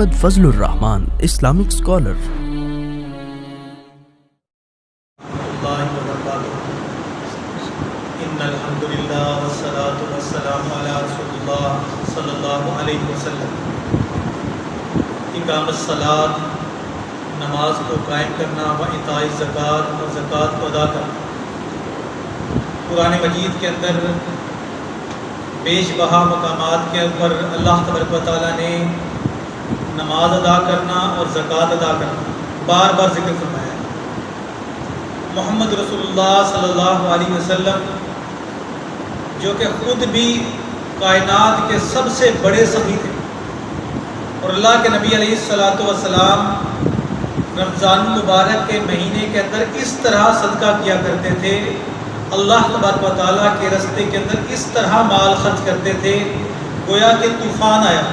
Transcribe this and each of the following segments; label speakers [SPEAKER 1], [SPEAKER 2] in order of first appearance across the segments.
[SPEAKER 1] محمد فضل الرحمان Islamic scholar.
[SPEAKER 2] ان الحمد للہ والصلاة والسلام علی رسول اللہ صلی اللہ علیہ وسلم۔ اقامت الصلاۃ، نماز کو قائم کرنا، و ایتاء الزکوٰۃ، اور زکوٰۃ کو ادا کرنا۔ قرآن مجید کے اندر بیش بہا مقامات کے اوپر اللہ تبارک و تعالیٰ نے نماز ادا کرنا اور زکوٰۃ ادا کرنا بار بار ذکر فرمایا ہے۔ محمد رسول اللہ صلی اللہ علیہ وسلم جو کہ خود بھی کائنات کے سب سے بڑے سخی تھے، اور اللہ کے نبی علیہ الصلاۃ والسلام رمضان المبارک کے مہینے کے اندر اس طرح صدقہ کیا کرتے تھے، اللہ تبارک و تعالیٰ کے راستے کے اندر اس طرح مال خرچ کرتے تھے گویا کہ طوفان آیا۔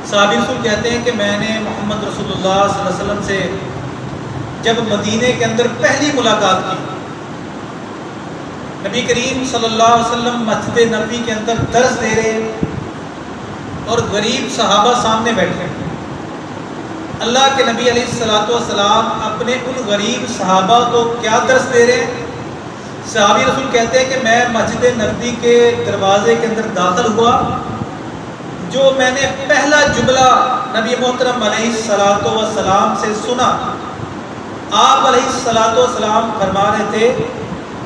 [SPEAKER 2] صحابی رسول کہتے ہیں کہ میں نے محمد رسول اللہ صلی اللہ علیہ وسلم سے جب مدینے کے اندر پہلی ملاقات کی، نبی کریم صلی اللہ علیہ وسلم مسجد نبوی کے اندر درس دے رہے اور غریب صحابہ سامنے بیٹھے۔ اللہ کے نبی علیہ الصلاۃ والسلام اپنے ان غریب صحابہ کو کیا درس دے رہے ہیں؟ صحابی رسول کہتے ہیں کہ میں مسجد نبوی کے دروازے کے اندر داخل ہوا، جو میں نے پہلا جملہ نبی محترم علیہ الصلاۃ والسلام سے سنا، آپ علیہ الصلاۃ والسلام فرما رہے تھے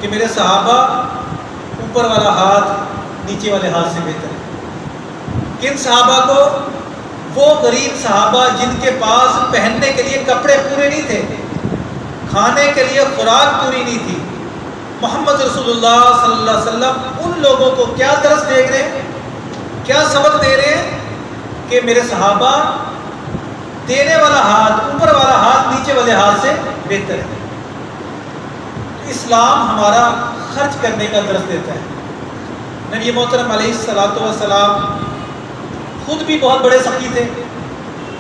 [SPEAKER 2] کہ میرے صحابہ اوپر والا ہاتھ نیچے والے ہاتھ سے بہتر ہے۔ کن صحابہ کو؟ وہ غریب صحابہ جن کے پاس پہننے کے لیے کپڑے پورے نہیں تھے، کھانے کے لیے خوراک پوری نہیں تھی۔ محمد رسول اللہ صلی اللہ علیہ وسلم ان لوگوں کو کیا درس دے رہے ہیں، کیا سبق دے رہے ہیں کہ میرے صحابہ دینے والا ہاتھ اوپر والا ہاتھ نیچے والے ہاتھ سے بہتر ہے۔ اسلام ہمارا خرچ کرنے کا درس دیتا ہے۔ نبی محترم علیہ الصلاۃ والسلام خود بھی بہت بڑے سخی تھے،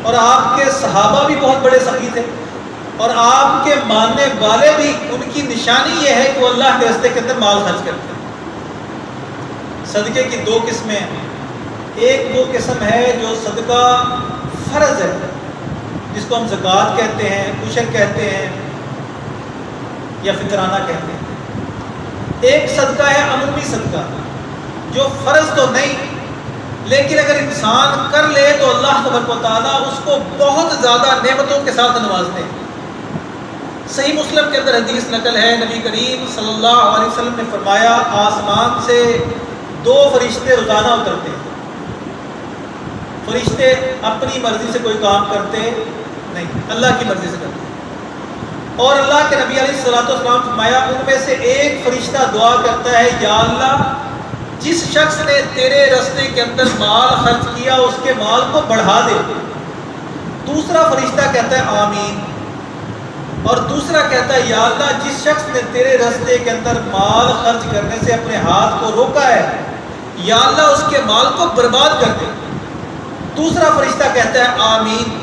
[SPEAKER 2] اور آپ کے صحابہ بھی بہت بڑے سخی تھے، اور آپ کے ماننے والے بھی، ان کی نشانی یہ ہے کہ وہ اللہ کے راستے کے اندر مال خرچ کرتے ہیں۔ صدقے کی دو قسمیں ہیں۔ ایک وہ قسم ہے جو صدقہ فرض ہے، جس کو ہم زکوٰۃ کہتے ہیں، عشر کہتے ہیں، یا فطرانہ کہتے ہیں۔ ایک صدقہ ہے عمومی صدقہ، جو فرض تو نہیں، لیکن اگر انسان کر لے تو اللہ تبارک و تعالیٰ اس کو بہت زیادہ نعمتوں کے ساتھ نوازتے ہیں۔ صحیح مسلم کے اندر حدیث نقل ہے، نبی کریم صلی اللہ علیہ وسلم نے فرمایا، آسمان سے دو فرشتے روزانہ اترتے ہیں۔ فرشتے اپنی مرضی سے کوئی کام کرتے نہیں، اللہ کی مرضی سے کرتے ہیں۔ اور اللہ کے نبی علیہ الصلوۃ والسلام فرمایا، ان میں سے ایک فرشتہ دعا کرتا ہے، یا اللہ جس شخص نے تیرے راستے کے اندر مال خرچ کیا اس کے مال کو بڑھا دے۔ دوسرا فرشتہ کہتا ہے آمین، اور دوسرا کہتا ہے، یا اللہ جس شخص نے تیرے راستے کے اندر مال خرچ کرنے سے اپنے ہاتھ کو روکا ہے، یا اللہ اس کے مال کو برباد کر دے۔ دوسرا فرشتہ کہتا ہے آمین۔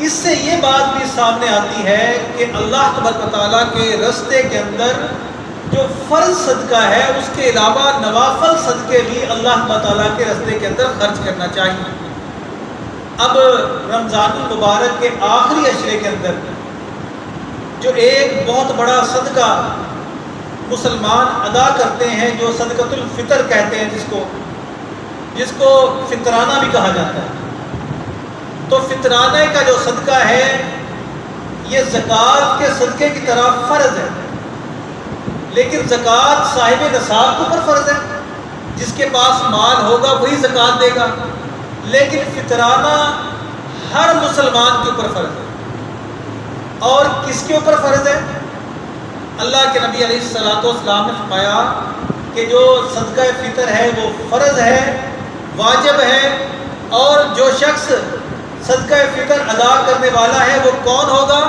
[SPEAKER 2] اس سے یہ بات بھی سامنے آتی ہے کہ اللہ تبارک و تعالیٰ کے راستے کے اندر جو فرض صدقہ ہے، اس کے علاوہ نوافل صدقے بھی اللہ تعالیٰ کے راستے کے اندر خرچ کرنا چاہیے۔ اب رمضان المبارک کے آخری عشرے کے اندر جو ایک بہت بڑا صدقہ مسلمان ادا کرتے ہیں، جو صدقۃ الفطر کہتے ہیں، جس کو فطرانہ بھی کہا جاتا ہے، تو فطرانہ کا جو صدقہ ہے یہ زکوٰۃ کے صدقے کی طرح فرض ہے، لیکن زکوٰۃ صاحب نصاب کے اوپر فرض ہے، جس کے پاس مال ہوگا وہی زکوٰۃ دے گا، لیکن فطرانہ ہر مسلمان کے اوپر فرض ہے۔ اور کس کے اوپر فرض ہے؟ اللہ کے نبی علیہ الصلوۃ والسلام نے فرمایا کہ جو صدقہ فطر ہے وہ فرض ہے، واجب ہے، اور جو شخص صدقہ فطر ادا کرنے والا ہے وہ کون ہوگا؟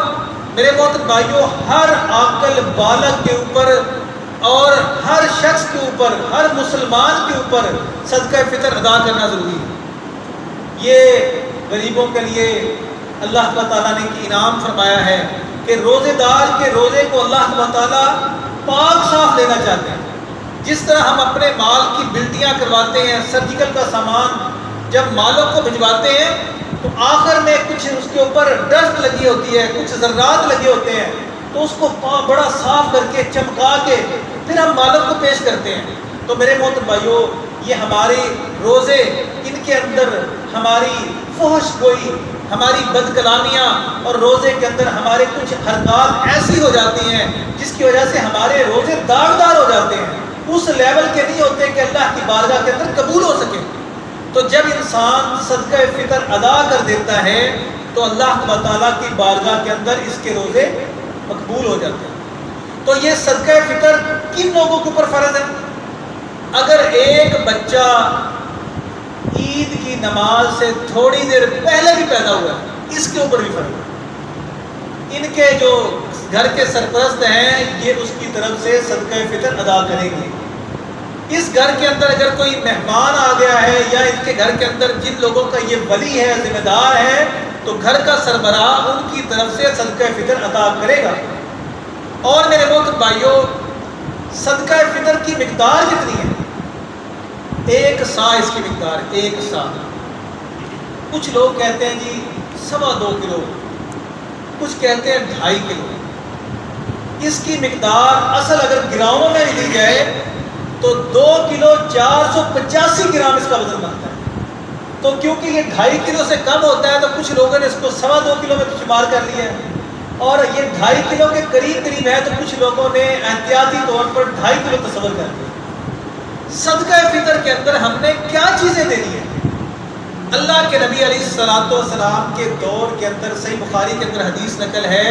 [SPEAKER 2] میرے محترم بھائیوں، ہر عاقل بالغ کے اوپر اور ہر شخص کے اوپر، ہر مسلمان کے اوپر صدقہ فطر ادا کرنا ضروری ہے۔ یہ غریبوں کے لیے اللہ تعالیٰ نے انعام فرمایا ہے کہ روزے دار کے روزے کو اللہ تعالیٰ پاک صاف لینا چاہتے ہیں۔ جس طرح ہم اپنے مال کی بلٹیاں کرواتے ہیں، سرجیکل کا سامان جب مالک کو بھجواتے ہیں تو آخر میں کچھ اس کے اوپر ڈسٹ لگی ہوتی ہے، کچھ ذرات لگے ہوتے ہیں، تو اس کو بڑا صاف کر کے چمکا کے پھر ہم مالک کو پیش کرتے ہیں۔ تو میرے محترم بھائیو، یہ ہمارے روزے، ان کے اندر ہماری فحش گوئی، ہماری بد کلامیاں، اور روزے کے اندر ہمارے کچھ حرکات ایسی ہو جاتی ہیں جس کی وجہ سے ہمارے روزے داغدار ہو جاتے ہیں، اس لیول کے نہیں ہوتے کہ اللہ کی بارگاہ کے اندر قبول ہو سکے۔ تو جب انسان صدقہ فطر ادا کر دیتا ہے تو اللہ تعالیٰ کی بارگاہ کے اندر اس کے روزے مقبول ہو جاتے ہیں۔ تو یہ صدقہ فطر کن لوگوں کے اوپر فرض ہے؟ اگر ایک بچہ عید کی نماز سے تھوڑی دیر پہلے بھی پیدا ہوا ہے، اس کے اوپر بھی فرض ہے۔ ان کے جو گھر کے سرپرست ہیں یہ اس کی طرف سے صدقہ فطر ادا کریں گے۔ اس گھر کے اندر اگر کوئی مہمان آ گیا ہے یا ان کے گھر کے اندر جن لوگوں کا یہ ولی ہے، ذمہ دار ہے، تو گھر کا سربراہ ان کی طرف سے صدقہ فطر ادا کرے گا۔ اور میرے محترم بھائیو، صدقہ فطر کی مقدار کتنی ہے؟ 1 سا اس کی مقدار، 1 سا۔ کچھ لوگ کہتے ہیں جی 2.25 کلو، کچھ کہتے ہیں 2.5 کلو۔ اس کی مقدار اصل اگر گراموں میں لی جائے تو 2 کلو 485 گرام اس کا وزن بنتا ہے۔ تو کیونکہ یہ 2.5 کلو سے کم ہوتا ہے تو کچھ لوگوں نے اس کو 2.25 کلو میں شمار کر لیا ہے، اور یہ 2.5 کلو کے قریب ہے تو کچھ لوگوں نے احتیاطی طور پر 2.5 کلو تصور کر لیا۔ صدقہ فطر کے اندر ہم نے کیا چیزیں دینی ہیں؟ اللہ کے نبی علیہ الصلوۃ والسلام کے دور کے اندر صحیح بخاری کے اندر حدیث نقل ہے،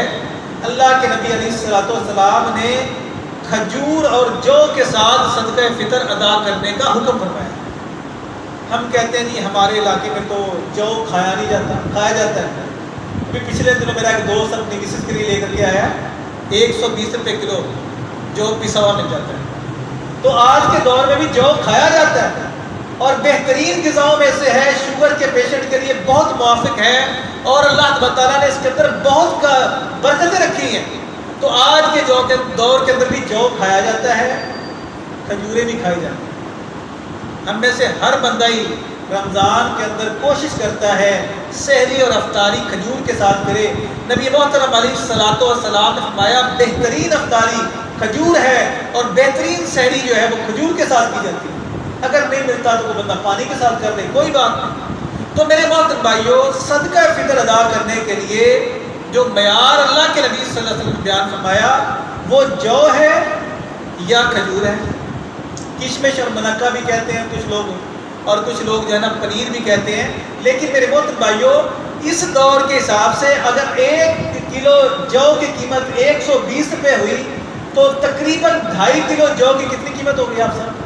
[SPEAKER 2] اللہ کے نبی علیہ الصلوۃ والسلام نے کھجور اور جو کے ساتھ صدقہ فطر ادا کرنے کا حکم فرمایا۔ ہم کہتے ہیں جی ہمارے علاقے میں تو جو کھایا نہیں جاتا، کھایا جاتا ہے۔ ابھی پچھلے دنوں میرا ایک دوست اپنی مسز کے لیے لے کر کے آیا، 120 روپے کلو جو پسا ہوا مل جاتا ہے۔ تو آج کے دور میں بھی جو کھایا جاتا ہے اور بہترین غذاؤں میں سے ہے، شوگر کے پیشنٹ کے لیے بہت موافق ہے، اور اللہ تعالیٰ نے اس کے اندر بہت برکتیں رکھی ہیں۔ تو آج کے دور کے اندر بھی جو کھایا جاتا ہے، کھجوریں بھی کھائی جاتی ہیں۔ ہم میں سے ہر بندہ ہی رمضان کے اندر کوشش کرتا ہے سحری اور افطاری کھجور کے ساتھ کرے۔ نبی محترم علیہ الصلوۃ والسلام نے فرمایا بہترین افطاری کھجور ہے، اور بہترین سحری جو ہے وہ کھجور کے ساتھ کی جاتی ہے۔ اگر نہیں ملتا تو وہ بندہ پانی کے ساتھ کر لے، کوئی بات نہیں۔ تو میرے محترم بھائیو، صدقہ فطر ادا کرنے کے لیے جو معیار اللہ کے نبی صلی اللہ علیہ وسلم نے بیان فرمایا وہ جو ہے یا کھجور ہے۔ کشمش اور منقع بھی کہتے ہیں کچھ لوگ، اور کچھ لوگ جو ہے نا پنیر بھی کہتے ہیں۔ لیکن میرے محترم بھائیو، اس دور کے حساب سے اگر 1 کلو جو کی قیمت 120 روپے ہوئی تو تقریباً 2.5 کلو جو کی کتنی قیمت ہوگی آپ سب؟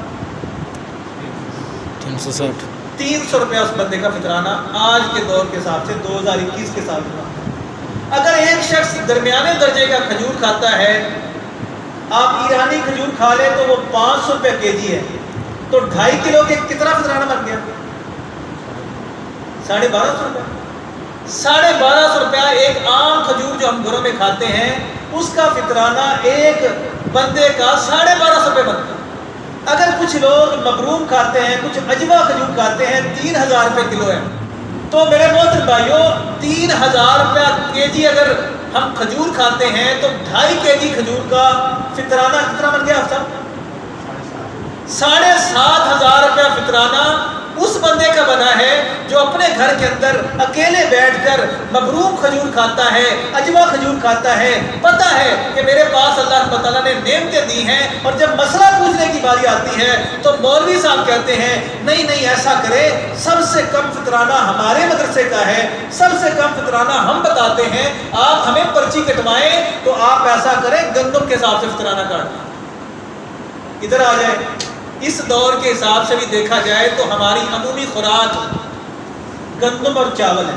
[SPEAKER 2] 360 روپے اس بندے کا فطرانہ آج کے دور کے حساب سے 2021 کے سال میں۔ اگر ایک شخص درمیانے درجے کا کھجور کھاتا ہے، آپ ایرانی کھجور کھا لیں تو وہ 500 روپے کے جی ہے، تو 2.5 کلو کے کتنا فطرانہ بن گیا؟ 1250 روپے۔ 1250 روپیہ ایک عام کھجور جو ہم گھروں میں کھاتے ہیں اس کا فطرانہ ایک بندے کا 1250 روپے بنتا ہے۔ اگر کچھ لوگ مبروم کھاتے ہیں، کچھ عجوہ کھجور کھاتے ہیں، 3000 روپے کلو ہے، تو میرے محترم بھائیو 3000 روپیہ کے جی اگر ہم کھجور کھاتے ہیں تو 2.5 کے جی کھجور کا فطرانہ کتنا بن گیا آپ سب؟ 7500 روپیہ فطرانہ اس بندے کا بنا ہے جو اپنے گھر کے اندر اکیلے بیٹھ کر مبروم کھجور کھاتا ہے، عجوہ کھجور کھاتا ہے، پتہ ہے کہ میرے پاس اللہ تعالیٰ نے نعمتیں دی ہیں، اور جب مسئلہ پوچھنے کی باری آتی ہے تو مولوی صاحب کہتے ہیں نہیں ایسا کرے، سب سے کم فطرانہ ہمارے مدرسے کا ہے، سب سے کم فطرانہ ہم بتاتے ہیں، آپ ہمیں پرچی کٹوائیں تو آپ ایسا کریں گندم کے حساب سے فطرانہ کاٹ دیں۔ ادھر آ جائیں، اس دور کے حساب سے بھی دیکھا جائے تو ہماری عمومی خوراک گندم اور چاول ہے۔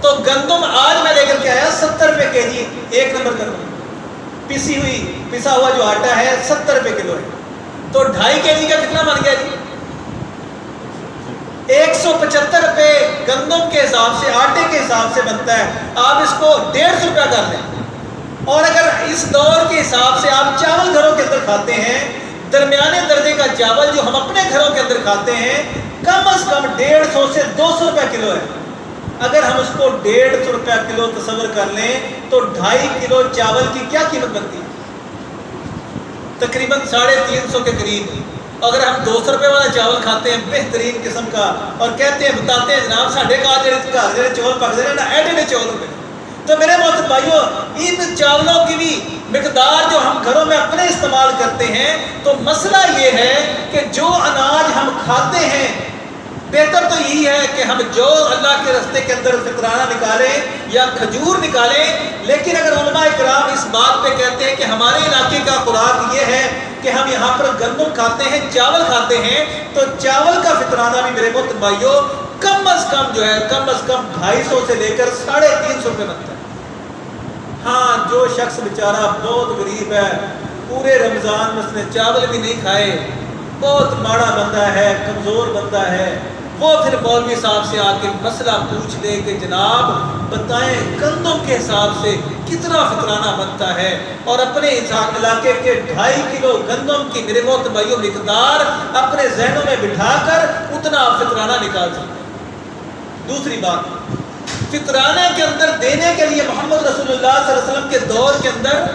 [SPEAKER 2] تو گندم آج میں لے کر کے آیا 70 روپے کے جی، 1 نمبر گندم، پسا ہوا جو آٹا ہے 70 روپے کلو ہے، تو 2.5 کے جی کا کتنا بن گیا جی؟ 175 روپے گندم کے حساب سے، آٹے کے حساب سے بنتا ہے، آپ اس کو 150 روپیہ کر لیں۔ اور اگر اس دور کے حساب سے آپ چاول گھروں کے اندر کھاتے ہیں، درمیانے درجے کا چاول جو ہم اپنے گھروں کے اندر کھاتے ہیں، کم از کم 150 سے 200 روپے کلو ہے۔ اگر ہم اس کو 150 روپیہ کلو تصور کر لیں تو 2.5 کلو چاول کی کیا قیمت بنتی ہے؟ تقریباً 350 کے قریب۔ اگر ہم 200 روپے والا چاول کھاتے ہیں بہترین قسم کا اور کہتے ہیں بتاتے ہیں جناب ساڑھے کا جڑے چول پکتے ہیں نا ایڈے چول ہوئے، تو میرے محترم بھائیو ان چاولوں کی بھی مقدار جو ہم گھروں میں اپنے استعمال کرتے ہیں، تو مسئلہ یہ ہے کہ جو اناج ہم کھاتے ہیں بہتر تو یہی ہے کہ ہم جو اللہ کے راستے کے اندر فطرانہ نکالیں یا کھجور نکالیں، لیکن اگر علماء اکرام اس بات پہ کہتے ہیں کہ ہمارے علاقے کا خوراک یہ ہے کہ ہم یہاں پر گندم کھاتے ہیں، چاول کھاتے ہیں، تو چاول کا فطرانہ بھی میرے محترم بھائیو کم از کم جو ہے کم از کم 250 سے لے کر 350 روپے بنتا ہے۔ ہاں جو شخص بیچارہ بہت غریب ہے، پورے رمضان میں اس نے چاول بھی نہیں کھائے، بہت ماڑا بندہ ہے، کمزور بندہ ہے، وہ پھر مولوی صاحب سے آ کے مسئلہ پوچھ لے کہ جناب بتائیں گندم کے حساب سے کتنا فطرانہ بنتا ہے، اور اپنے علاقے کے 2.5 کلو گندم کی میرے محترم بھائیوں مقدار اپنے ذہنوں میں بٹھا کر اتنا آپ فطرانہ نکال سکتے ہیں۔ دوسری بات، فطرانے کے اندر دینے کے لیے محمد رسول اللہ صلی اللہ علیہ وسلم کے دور کے اندر،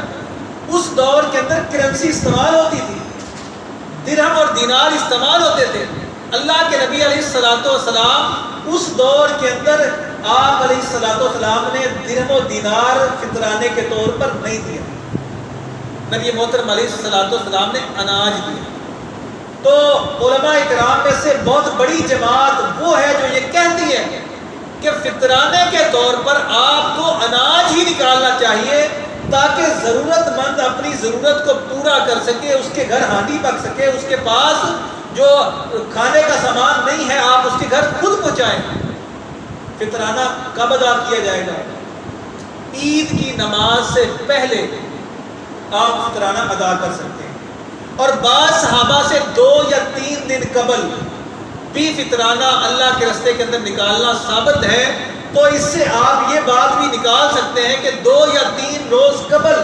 [SPEAKER 2] اس دور کے اندر کرنسی استعمال ہوتی تھی، درہم اور دینار استعمال ہوتے تھے۔ اللہ کے نبی علیہ السلام اس دور کے اندر آپ علیہ السلام نے درہم و دینار فطرانے کے طور پر نہیں دیا، نبی محترم علیہ السلام نے اناج دیا۔ تو علماء اکرام میں سے بہت بڑی جماعت وہ ہے جو یہ کہتی ہے کہ فطرانے کے طور پر آپ کو اناج ہی نکالنا چاہیے تاکہ ضرورت مند اپنی ضرورت کو پورا کر سکے، اس کے گھر ہانڈی پک سکے، اس کے پاس جو کھانے کا سامان نہیں ہے آپ اس کے گھر خود پہنچائیں۔ فطرانہ کب ادا کیا جائے گا؟ عید کی نماز سے پہلے آپ فطرانہ ادا کر سکتے ہیں، اور بعض صحابہ سے 2 یا 3 دن قبل بھی فطرانہ اللہ کے راستے کے اندر نکالنا ثابت ہے۔ تو اس سے آپ یہ بات بھی نکال سکتے ہیں کہ 2 یا 3 روز قبل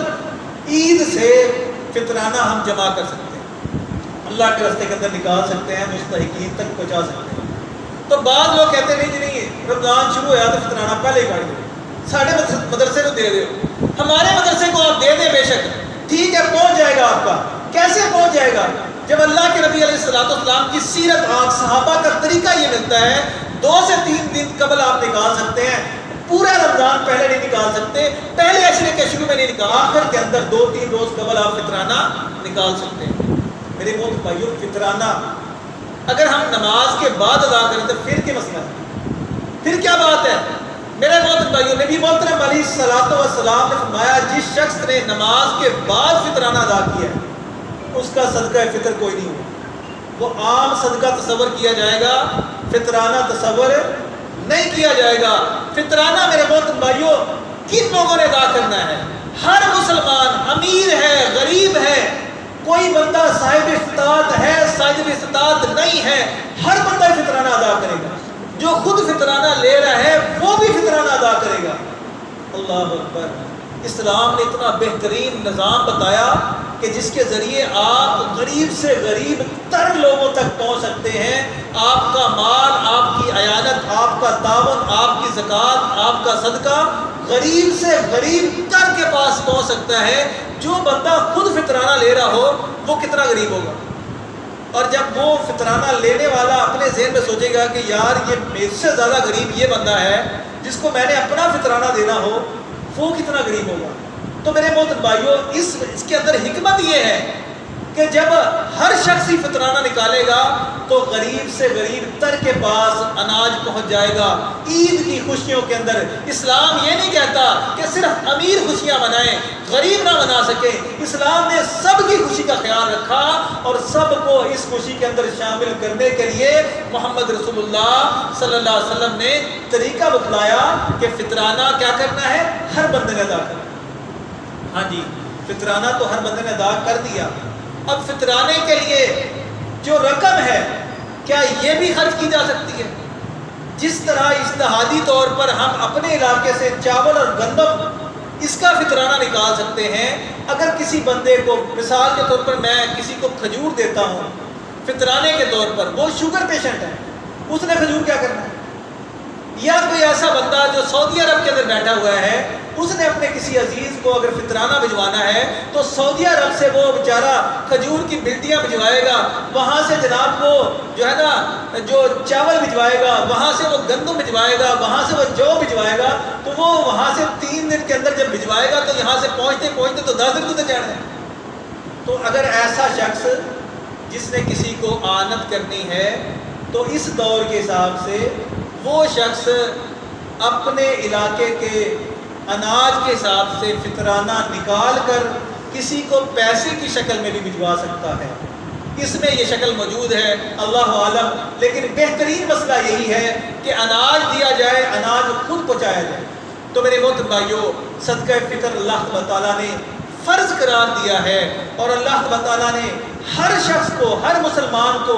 [SPEAKER 2] عید سے فطرانہ ہم جمع کر سکتے ہیں، اللہ کے راستے کے اندر نکال سکتے ہیں، مستحقین تک پہنچا سکتے ہیں۔ تو بعض لوگ کہتے ہیں نہیں جی نہیں، رمضان شروع ہوا تو فطرانہ پہلے ہی کاٹ دو، ساڑھے مدرسے کو دے دو، ہمارے مدرسے کو آپ دے دیں، بے شک ٹھیک ہے پہنچ جائے گا آپ کا۔ کیسے پہنچ جائے گا؟ جب اللہ کے نبی علیہ السلام کی سیرت آپ صحابہ کا طریقہ یہ ملتا ہے 2 سے 3 دن قبل آپ نکال سکتے ہیں، پورا رمضان پہلے نہیں نکال سکتے، پہلے عشرے کے شروع میں نہیں نکال، آخر کے اندر 2-3 روز قبل آپ فطرانہ نکال سکتے ہیں۔ میرے محترم بھائیوں فطرانہ اگر ہم نماز کے بعد ادا کریں تو پھر کیا مسئلہ ہے؟ پھر کیا بات ہے؟ میرے محترم بھائیوں نبی محترم علیہ السلام نے فرمایا جس شخص نے نماز کے بعد فطرانہ ادا کیا ہے اس کا صدقہ فطر کوئی نہیں ہو، وہ عام صدقہ تصور کیا جائے گا، فطرانہ تصور نہیں کیا جائے گا۔ فطرانہ میرے محترم بھائیوں کن لوگوں نے ادا کرنا ہے؟ ہر مسلمان، امیر ہے، غریب ہے، کوئی بندہ صاحب استطاعت ہے، صاحب استطاعت نہیں ہے، ہر بندہ فطرانہ ادا کرے گا۔ جو خود فطرانہ لے رہا ہے وہ بھی فطرانہ ادا کرے گا۔ اللہ اکبر! اسلام نے اتنا بہترین نظام بتایا کہ جس کے ذریعے آپ غریب سے غریب تر لوگوں تک پہنچ سکتے ہیں۔ آپ کا مال، آپ کی عیانت، آپ کا تعاون، آپ کی زکوٰۃ، آپ کا صدقہ غریب سے غریب تر کے پاس پہنچ سکتا ہے۔ جو بندہ خود فطرانہ لے رہا ہو وہ کتنا غریب ہوگا، اور جب وہ فطرانہ لینے والا اپنے ذہن میں سوچے گا کہ یار یہ میرے سے زیادہ غریب یہ بندہ ہے جس کو میں نے اپنا فطرانہ دینا ہو، وہ کتنا غریب ہوگا۔ تو میرے محترم بھائیوں اس کے اندر حکمت یہ ہے کہ جب ہر شخص ہی فطرانہ نکالے گا تو غریب سے غریب تر کے پاس اناج پہنچ جائے گا۔ عید کی خوشیوں کے اندر اسلام یہ نہیں کہتا کہ صرف امیر خوشیاں منائیں، غریب نہ منا سکے۔ اسلام نے سب کی خوشی کا خیال رکھا اور سب کو اس خوشی کے اندر شامل کرنے کے لیے محمد رسول اللہ صلی اللہ علیہ وسلم نے طریقہ بتلایا کہ فطرانہ کیا کرنا ہے، ہر بندے نے ادا کرنا۔ ہاں جی، فطرانہ تو ہر بندے نے ادا کر دیا۔ اب فطرانے کے لیے جو رقم ہے کیا یہ بھی خرچ کی جا سکتی ہے؟ جس طرح اجتہادی طور پر ہم اپنے علاقے سے چاول اور گندم اس کا فطرانہ نکال سکتے ہیں، اگر کسی بندے کو مثال کے طور پر میں کسی کو کھجور دیتا ہوں فطرانے کے طور پر، وہ شوگر پیشنٹ ہے، اس نے کھجور کیا کرنا ہے؟ یا کوئی ایسا بندہ جو سعودی عرب کے اندر بیٹھا ہوا ہے، اس نے اپنے کسی عزیز کو اگر فطرانہ بھجوانا ہے تو سعودی عرب سے وہ بیچارہ کھجور کی بلٹیاں بھجوائے گا، وہاں سے جناب وہ جو ہے نا جو چاول بھجوائے گا، وہاں سے وہ گندم بھجوائے گا، وہاں سے وہ جو بھجوائے گا، تو وہ وہاں سے 3 دن کے اندر جب بھجوائے گا تو یہاں سے پہنچتے پہنچتے تو 10 دن گزر جانا ہے۔ تو اگر ایسا شخص جس نے کسی کو آنت کرنی ہے تو اس دور کے حساب سے وہ شخص اپنے علاقے کے اناج کے حساب سے فطرانہ نکال کر کسی کو پیسے کی شکل میں بھی بھجوا سکتا ہے۔ اس میں یہ شکل موجود ہے، اللہ عالم، لیکن بہترین مسئلہ یہی ہے کہ اناج دیا جائے، اناج خود پہنچایا جائے۔ تو میرے محترم بھائیو، صدقہ فطر اللہ تعالیٰ نے فرض قرار دیا ہے، اور اللہ تعالیٰ نے ہر شخص کو، ہر مسلمان کو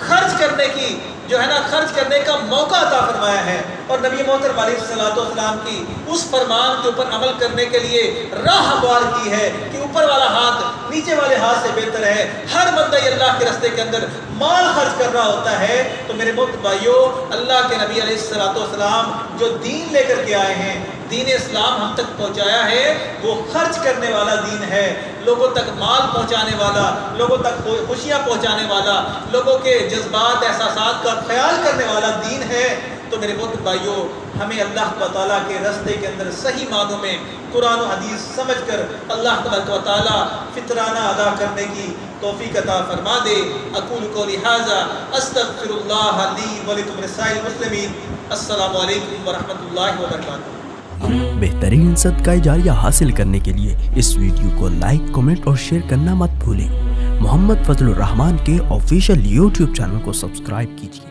[SPEAKER 2] خرچ کرنے کی جو ہے نا خرچ کرنے کا موقع عطا فرمایا ہے، اور نبی محترم علیہ الصلوۃ والسلام کی اس فرمان کے اوپر عمل کرنے کے لیے راہ ہموار کی ہے کہ اوپر والا ہاتھ نیچے والے ہاتھ سے بہتر ہے۔ ہر بندہ اللہ کے راستے کے اندر مال خرچ کر رہا ہوتا ہے۔ تو میرے محترم بھائیو، اللہ کے نبی علیہ الصلوۃ والسلام جو دین لے کر کے آئے ہیں، دین اسلام ہم تک پہنچایا ہے، وہ خرچ کرنے والا دین ہے، لوگوں تک مال پہنچانے والا، لوگوں تک خوشیاں پہنچانے والا، لوگوں کے جذبات احساسات کا خیال کرنے والا دین ہے۔ تو میرے محترم بھائیو، ہمیں اللہ تعالیٰ کے راستے کے اندر صحیح معنوں میں قرآن و حدیث سمجھ کر اللہ تعالیٰ فطرانہ ادا کرنے کی توفیق عطا فرما دے۔ اقول قولی ھذا استغفر اللہ لی ولکم ولسائر المسلمین۔ السلام علیکم ورحمۃ اللہ وبرکاتہ۔
[SPEAKER 1] بہترین صدقہ جاریہ حاصل کرنے کے لیے اس ویڈیو کو لائک، کمنٹ اور شیئر کرنا مت بھولیں۔ محمد فضل الرحمان کے آفیشیل یوٹیوب چینل کو سبسکرائب کیجیے۔